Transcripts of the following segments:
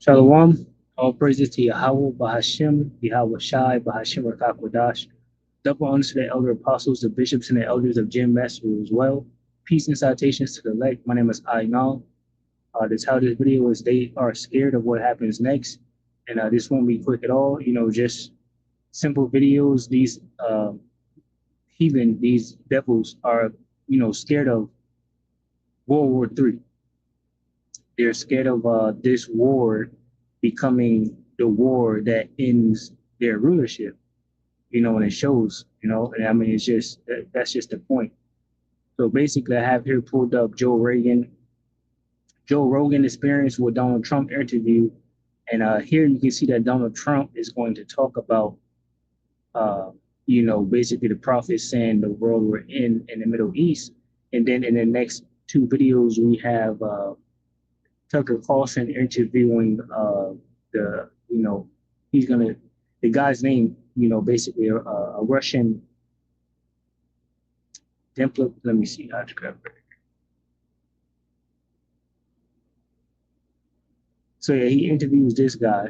Shalom. All praises to Yahweh, Bahashim, Yahweh Shai, Bahashim Rakakwadash. Double honors to the elder apostles, the bishops, and the elders of Jim Master as well. Peace and salutations to the elect. My name is Ainal. The title of this video is They Are Scared of What Happens Next. And this won't be quick at all. Just simple videos. These these devils are, scared of World War III. They're scared of this war becoming the war that ends their rulership, and it shows, and I mean, that's just the point. So basically, I have here pulled up Joe Rogan experience with Donald Trump interview. And here you can see that Donald Trump is going to talk about, basically the prophets saying the world we're in the Middle East. And then in the next two videos, we have Tucker Carlson interviewing the guy's name, basically a Russian template. Let me see how to grab it. So yeah, he interviews this guy.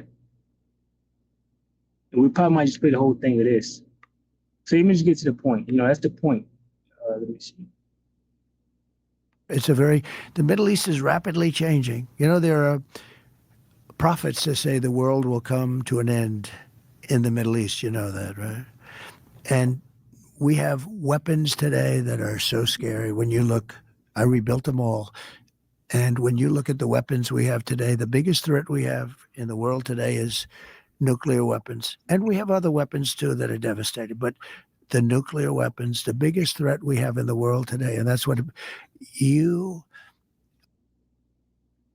And we probably might just play the whole thing of this. So let me just get to the point. That's the point. Let me see. The Middle East is rapidly changing. There are prophets that say the world will come to an end in the Middle East. You know that, right? And we have weapons today that are so scary. When you look, I rebuilt them all. And when you look at the weapons we have today, the biggest threat we have in the world today is nuclear weapons. And we have other weapons too that are devastating. But the nuclear weapons, the biggest threat we have in the world today. And that's what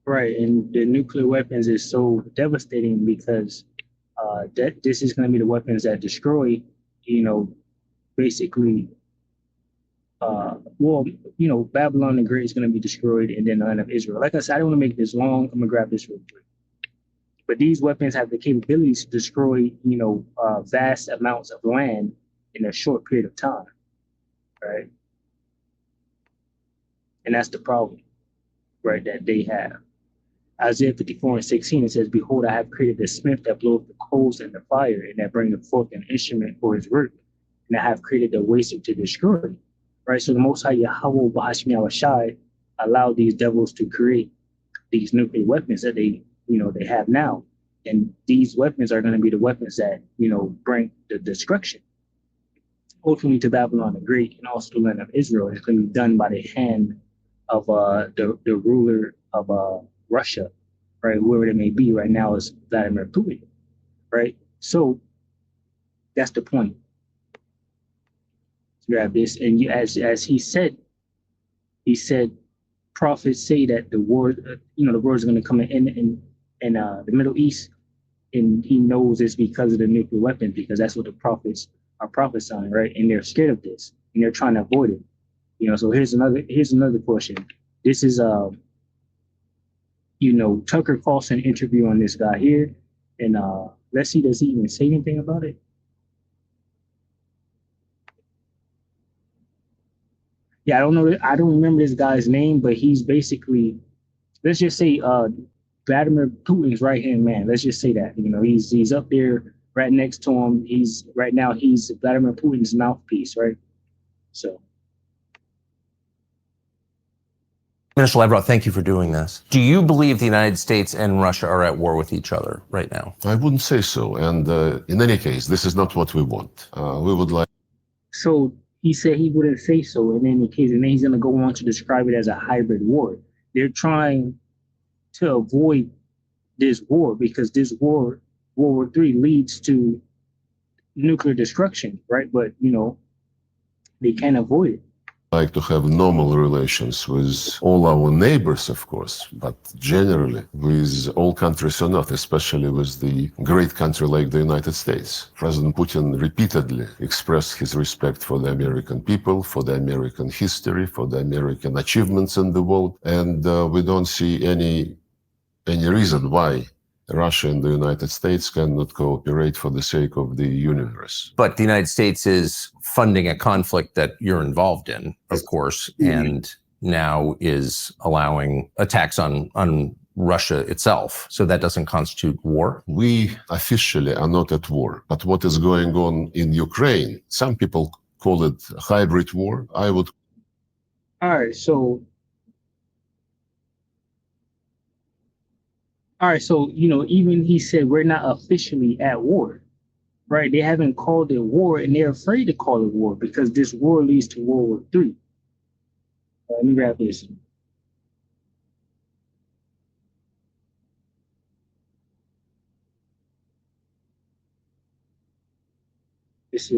Right. And the nuclear weapons is so devastating because this is going to be the weapons that destroy, basically, Babylon the Great is going to be destroyed, and then the land of Israel. Like I said, I don't want to make this long. I'm going to grab this real quick. But these weapons have the capabilities to destroy, vast amounts of land in a short period of time, right? And that's the problem, right, that they have. Isaiah 54:16, it says, "Behold, I have created the smith that bloweth the coals in the fire, and that bringeth forth an instrument for his work. And I have created the waster to destroy." Right? So the Most High Yahweh Bahashim Yahushai allowed these devils to create these nuclear weapons that they have now. And these weapons are going to be the weapons that, bring the destruction ultimately to Babylon the Great and also the land of Israel. It's going to be done by the hand of the ruler of Russia, right? Whoever it may be right now is Vladimir Putin, right? So that's the point. Grab this, and as he said, prophets say that the war, the wars are going to come in the Middle East, and he knows it's because of the nuclear weapon, because that's what the prophets are prophesying, right? And they're scared of this, and they're trying to avoid it. So here's another portion. This is Tucker Carlson interview on this guy here, and let's see, does he even say anything about it? Yeah, I don't know. I don't remember this guy's name, but he's basically, let's just say, Vladimir Putin's right hand man. Let's just say that. He's up there right next to him. He's Vladimir Putin's mouthpiece, right? So. Minister Lavrov, thank you for doing this. Do you believe the United States and Russia are at war with each other right now? I wouldn't say so. And in any case, this is not what we want. We would like. So he said he wouldn't say so in any case, and then he's going to go on to describe it as a hybrid war. They're trying to avoid this war because this war, World War III, leads to nuclear destruction, right? But, they can't avoid it. Like to have normal relations with all our neighbors, of course, but generally with all countries on earth, especially with the great country like the United States. President Putin repeatedly expressed his respect for the American people, for the American history, for the American achievements in the world, and we don't see any reason why Russia and the United States cannot cooperate for the sake of the universe. But the United States is funding a conflict that you're involved in, of course, and now is allowing attacks on Russia itself. So that doesn't constitute war. We officially are not at war, but what is going on in Ukraine, some people call it hybrid war. I would. All right, so even he said we're not officially at war, right? They haven't called it war, and they're afraid to call it war because this war leads to World War III. Let me grab this. This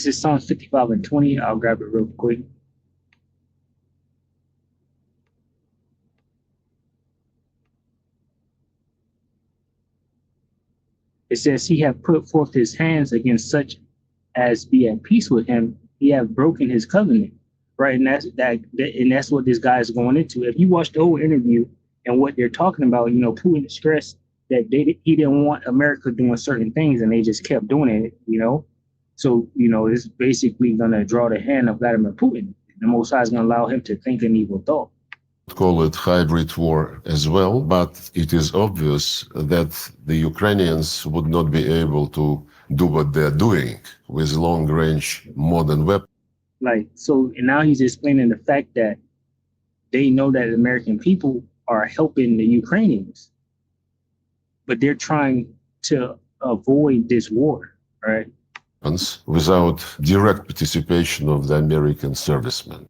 is Psalms 55 and 20. I'll grab it real quick. It says, he hath put forth his hands against such as be at peace with him. He hath broken his covenant, right? And that's what this guy is going into. If you watch the whole interview and what they're talking about, Putin stressed that he didn't want America doing certain things, and they just kept doing it, So, it's basically going to draw the hand of Vladimir Putin. The Most High is going to allow him to think an evil thought. Call it hybrid war as well, but it is obvious that the Ukrainians would not be able to do what they're doing with long-range modern weapons. And now he's explaining the fact that they know that American people are helping the Ukrainians, but they're trying to avoid this war, right? Without direct participation of the American servicemen.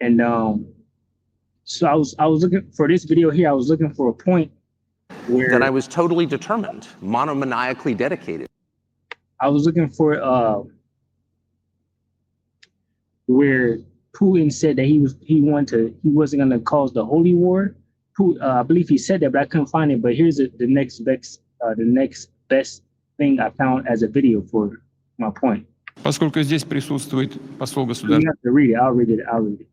And so I was looking for this video here. I was looking for a point where that I was totally determined, monomaniacally dedicated. I was looking for where Putin said that he wasn't going to cause the holy war. I believe he said that, but I couldn't find it. But here's the next best thing I found as a video for my point. Поскольку здесь присутствует посол You государства. have to read it. I'll read it.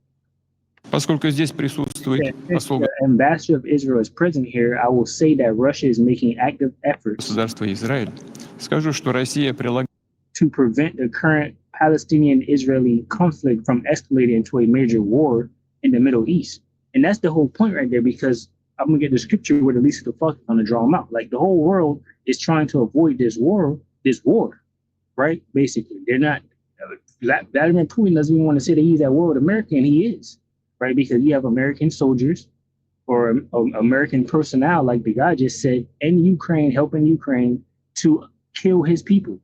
Поскольку здесь присутствует посол The ambassador of Israel is present here. I will say that Russia is making active efforts государства Израиль, скажу, что Россия прилагает to prevent the current Palestinian-Israeli conflict from escalating into a major war in the Middle East. And that's the whole point right there, because I'm going to get the scripture where the least of the flock is going to draw them out. Like, the whole world is trying to avoid this war, right? Basically, they're not. Vladimir Putin doesn't even want to say that he's at war with America, and he is, right? Because you have American soldiers or American personnel, like the guy just said, in Ukraine, helping Ukraine to kill his people.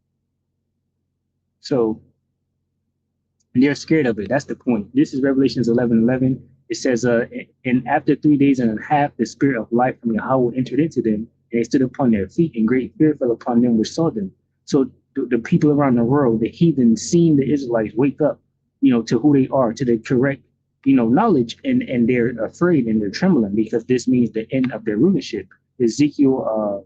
So they're scared of it. That's the point. This is Revelations 11:11. It says, and after 3 days and a half, the spirit of life from Yahweh entered into them, and they stood upon their feet, and great fear fell upon them which saw them. So the people around the world, the heathen, seeing the Israelites wake up, to who they are, to the correct, knowledge, and they're afraid and they're trembling, because this means the end of their rulership. Ezekiel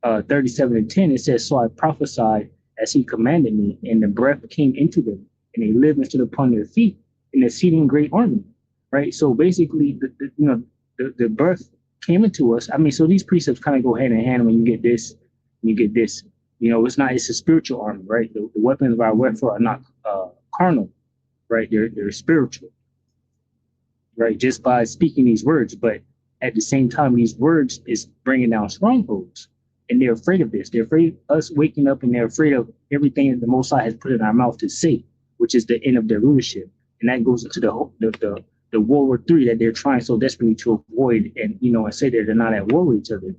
37:10, it says, so I prophesied as he commanded me, and the breath came into them, and they lived and stood upon their feet, in exceeding great army, right? So basically, the birth came into us. I mean, so these precepts kind of go hand in hand. When you get this, it's a spiritual army, right? The weapons of our warfare are not carnal, right? They're spiritual, right? Just by speaking these words, but at the same time, these words is bringing down strongholds, and they're afraid of this. They're afraid of us waking up, and they're afraid of everything that the Most High has put in our mouth to say, which is the end of their rulership. And that goes into the World War III that they're trying so desperately to avoid, and and say that they're not at war with each other.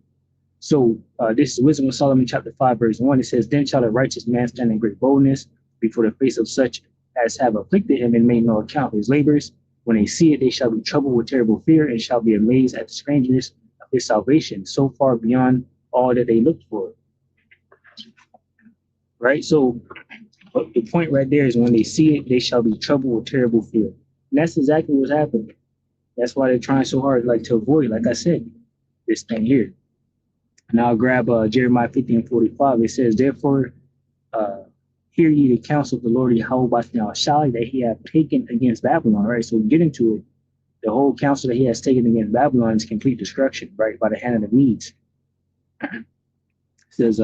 So this is Wisdom of Solomon, chapter 5, verse 1. It says, then shall a righteous man stand in great boldness before the face of such as have afflicted him and made no account of his labors. When they see it, they shall be troubled with terrible fear, and shall be amazed at the strangeness of his salvation, so far beyond all that they looked for. Right? So the point right there is, when they see it, they shall be troubled with terrible fear. And that's exactly what's happening. That's why they're trying so hard, to avoid, like I said, this thing here. And I'll grab Jeremiah 50:45. It says, therefore, hear ye the counsel of the Lord Yahweh Bashal that he hath taken against Babylon, right? So we get into it. The whole counsel that he has taken against Babylon is complete destruction, right? By the hand of the Medes. It says,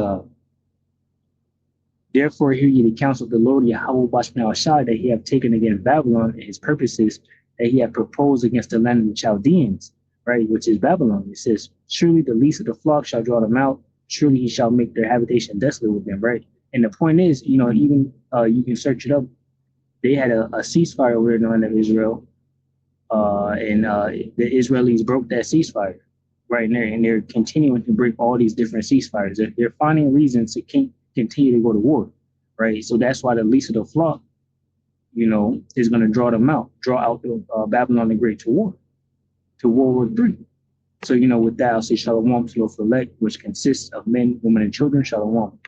Therefore, hear ye the counsel of the Lord Yahweh Bashman Shai that he have taken against Babylon and his purposes that he have proposed against the land of the Chaldeans, right, which is Babylon. It says, surely the least of the flock shall draw them out. Surely he shall make their habitation desolate with them, right? And the point is, even you can search it up. They had a ceasefire over in the land of Israel, and the Israelis broke that ceasefire right there, and they're continuing to break all these different ceasefires. They're finding reasons to continue to go to war, right? So that's why the least of the flock, is going to draw out the Babylon the Great to World War III. So, with that, I'll say Shalom to the select, which consists of men, women, and children. Shalom.